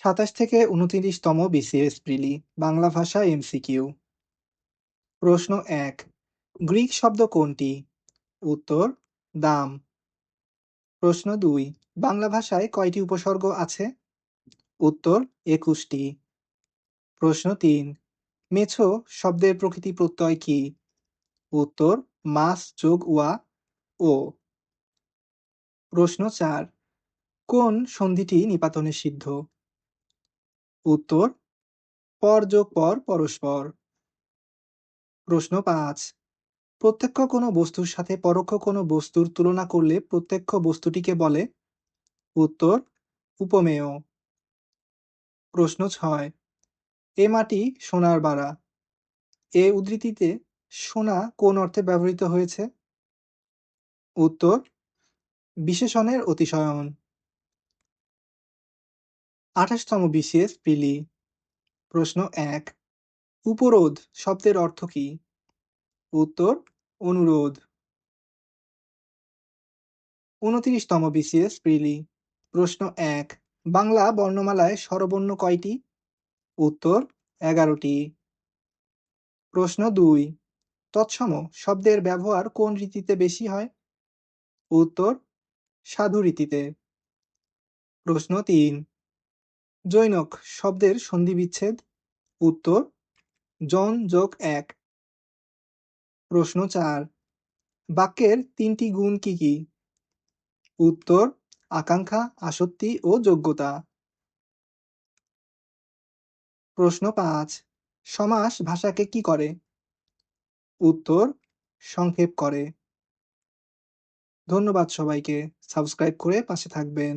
২৭ থেকে ২৯তম বিসিএস প্রিলি বাংলা ভাষা এমসিকিউ। প্রশ্ন ১, গ্রিক শব্দ কোনটি? উত্তর, দাম। প্রশ্ন ২, বাংলা ভাষায় কয়টি উপসর্গ আছে? উত্তর, ২১টি। প্রশ্ন ৩, মেছো শব্দের প্রকৃতি প্রত্যয় কি? উত্তর, মাস যোগ ওয়া, ও। প্রশ্ন ৪, কোন সন্ধিটি নিপাতনে সিদ্ধ? উত্তর, পর যোগ পর পরস্পর। প্রশ্ন ৫, প্রত্যক্ষ কোনো বস্তুর সাথে পরোক্ষ কোনো বস্তুর তুলনা করলে প্রত্যক্ষ বস্তুটিকে বলে? উত্তর, উপমেয়। প্রশ্ন ৬, এ মাটি সোনার বাড়া। এ উদ্ধৃতিতে সোনা কোন অর্থে ব্যবহৃত হয়েছে? উত্তর, বিশেষণের অতিশয়ন। ২৮তম বিসিএস প্রিলি। প্রশ্ন ১, উপরোধ শব্দের অর্থ কি? উত্তর, অনুরোধ। ২৯তম বিসিএস প্রিলি। প্রশ্ন ১, বাংলা বর্ণমালায় স্বরবর্ণ কয়টি? উত্তর, ১১টি। প্রশ্ন ২, তৎসম শব্দের ব্যবহার কোন রীতিতে বেশি হয়? উত্তর, সাধু রীতিতে। প্রশ্ন ৩, জৈনক শব্দের সন্ধিবিচ্ছেদ? উত্তর, জন যোগ এক। প্রশ্ন ৪, বাক্যের ৩টি গুণ কি কি? উত্তর, আকাঙ্ক্ষা, আসক্তি ও যোগ্যতা। প্রশ্ন ৫, সমাস ভাষাকে কি করে? উত্তর, সংক্ষেপ করে। ধন্যবাদ সবাইকে। সাবস্ক্রাইব করে পাশে থাকবেন।